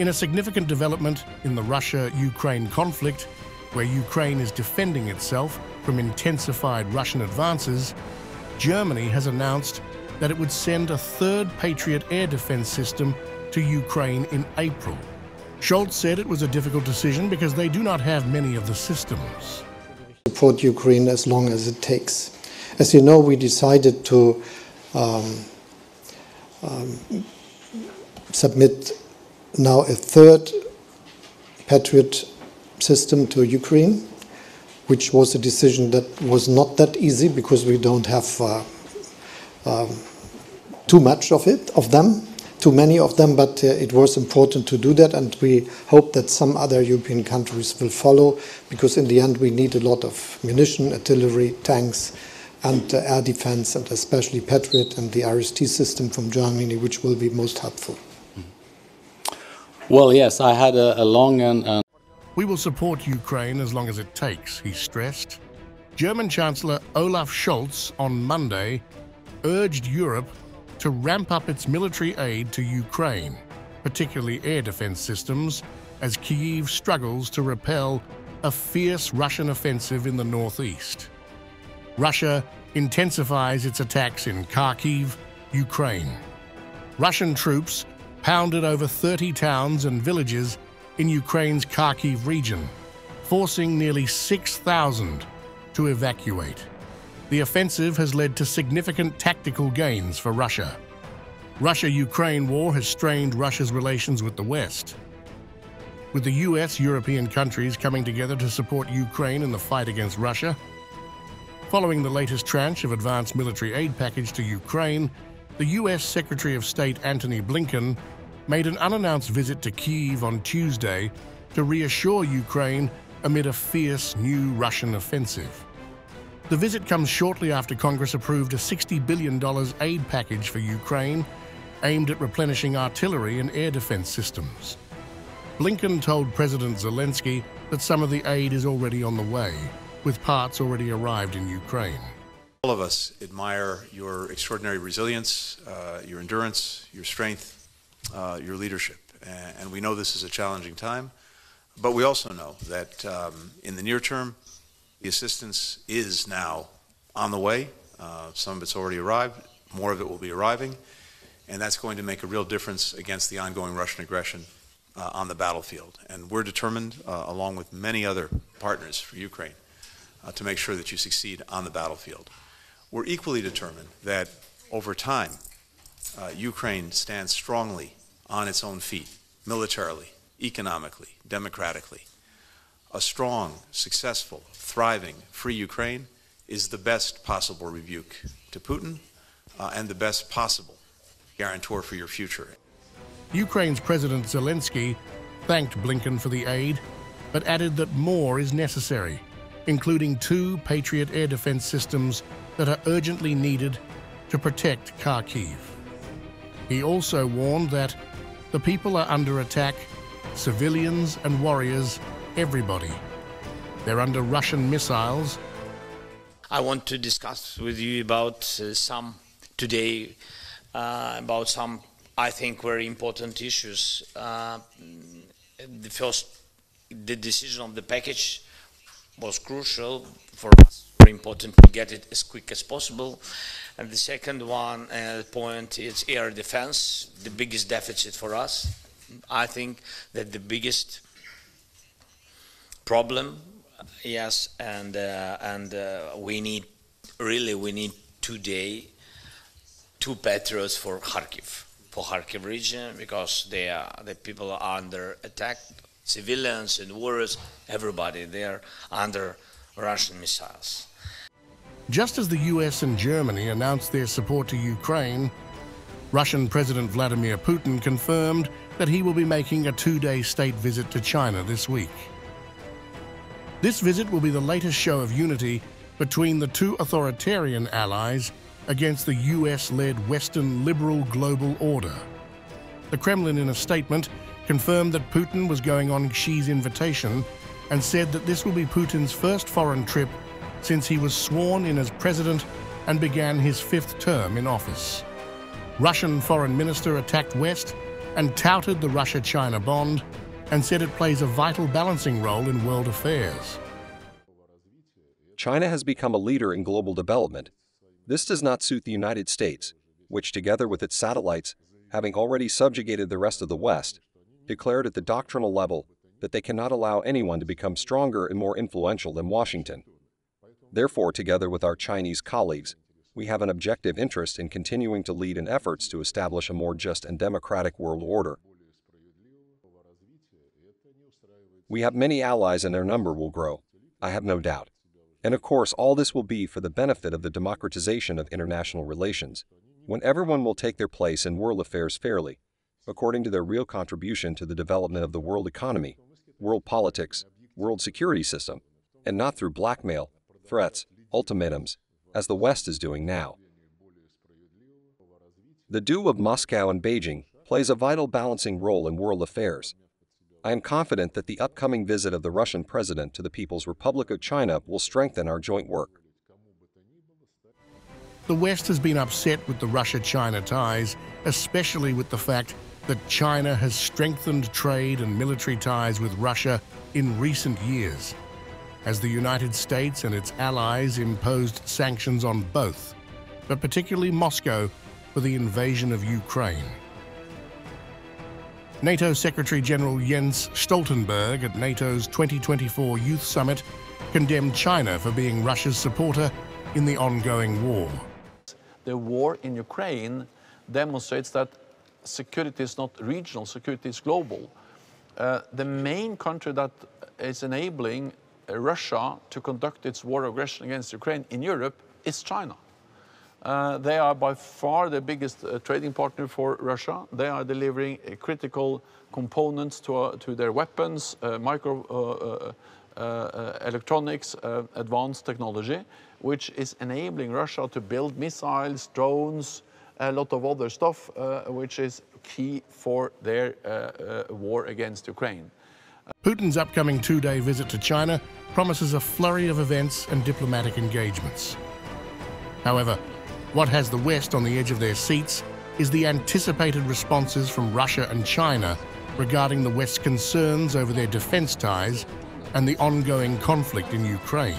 In a significant development in the Russia-Ukraine conflict, where Ukraine is defending itself from intensified Russian advances, Germany has announced that it would send a third Patriot air defense system to Ukraine in April. Scholz said it was a difficult decision because they do not have many of the systems. Support Ukraine as long as it takes. As you know, we decided to submit now a third Patriot system to Ukraine, which was a decision that was not that easy because we don't have too many of them, but it was important to do that, and we hope that some other European countries will follow, because in the end we need a lot of munition, artillery, tanks, and air defense, and especially Patriot and the RST system from Germany, which will be most helpful. Well, yes, I had a long and... We will support Ukraine as long as it takes, he stressed. German Chancellor Olaf Scholz on Monday urged Europe to ramp up its military aid to Ukraine, particularly air defense systems, as Kyiv struggles to repel a fierce Russian offensive in the northeast. Russia intensifies its attacks in Kyiv, Ukraine. Russian troops pounded over 30 towns and villages in Ukraine's Kyiv region, forcing nearly 6,000 to evacuate. The offensive has led to significant tactical gains for Russia. Russia-Ukraine war has strained Russia's relations with the West. With the US, European countries coming together to support Ukraine in the fight against Russia. Following the latest tranche of advanced military aid package to Ukraine, the US Secretary of State Antony Blinken made an unannounced visit to Kyiv on Tuesday to reassure Ukraine amid a fierce new Russian offensive. The visit comes shortly after Congress approved a $60 billion aid package for Ukraine aimed at replenishing artillery and air defense systems. Blinken told President Zelensky that some of the aid is already on the way, with parts already arrived in Ukraine. All of us admire your extraordinary resilience, your endurance, your strength, your leadership. And we know this is a challenging time, but we also know that in the near term, the assistance is now on the way. Some of it's already arrived, more of it will be arriving, and that's going to make a real difference against the ongoing Russian aggression on the battlefield. And we're determined, along with many other partners for Ukraine, to make sure that you succeed on the battlefield. We're equally determined that over time, Ukraine stands strongly on its own feet, militarily, economically, democratically. A strong, successful, thriving, free Ukraine is the best possible rebuke to Putin and the best possible guarantor for your future. Ukraine's President Zelensky thanked Blinken for the aid, but added that more is necessary, including 2 Patriot air defense systems that are urgently needed to protect Kyiv. He also warned that the people are under attack, civilians and warriors, everybody. They're under Russian missiles. I want to discuss with you about I think, very important issues. The first, the decision of the package was crucial for us. Very important to get it as quick as possible. And the second one point is air defense, the biggest deficit for us. I think that the biggest problem, yes, and we need today 2 Patriots for Kharkiv region, because the people are under attack, civilians and warriors, everybody, they are under Russian missiles. Just as the US and Germany announced their support to Ukraine, Russian President Vladimir Putin confirmed that he will be making a 2-day state visit to China this week. This visit will be the latest show of unity between the 2 authoritarian allies against the US-led Western liberal global order. The Kremlin, in a statement, confirmed that Putin was going on Xi's invitation and said that this will be Putin's first foreign trip since he was sworn in as president and began his 5th term in office. Russian Foreign Minister attacked West and touted the Russia-China bond and said it plays a vital balancing role in world affairs. China has become a leader in global development. This does not suit the United States, which, together with its satellites, having already subjugated the rest of the West, declared at the doctrinal level that they cannot allow anyone to become stronger and more influential than Washington. Therefore, together with our Chinese colleagues, we have an objective interest in continuing to lead in efforts to establish a more just and democratic world order. We have many allies and their number will grow, I have no doubt. And of course, all this will be for the benefit of the democratization of international relations, when everyone will take their place in world affairs fairly, according to their real contribution to the development of the world economy, world politics, world security system, and not through blackmail, threats, ultimatums, as the West is doing now. The duo of Moscow and Beijing plays a vital balancing role in world affairs. I am confident that the upcoming visit of the Russian President to the People's Republic of China will strengthen our joint work. The West has been upset with the Russia-China ties, especially with the fact that China has strengthened trade and military ties with Russia in recent years, as the United States and its allies imposed sanctions on both, but particularly Moscow for the invasion of Ukraine. NATO Secretary-General Jens Stoltenberg at NATO's 2024 Youth Summit condemned China for being Russia's supporter in the ongoing war. The war in Ukraine demonstrates that security is not regional, security is global. The main country that is enabling Russia to conduct its war aggression against Ukraine in Europe is China. They are by far the biggest trading partner for Russia. They are delivering critical components to their weapons, electronics, advanced technology, which is enabling Russia to build missiles, drones, a lot of other stuff, which is key for their war against Ukraine. Putin's upcoming two-day visit to China promises a flurry of events and diplomatic engagements. However, what has the West on the edge of their seats is the anticipated responses from Russia and China regarding the West's concerns over their defense ties and the ongoing conflict in Ukraine.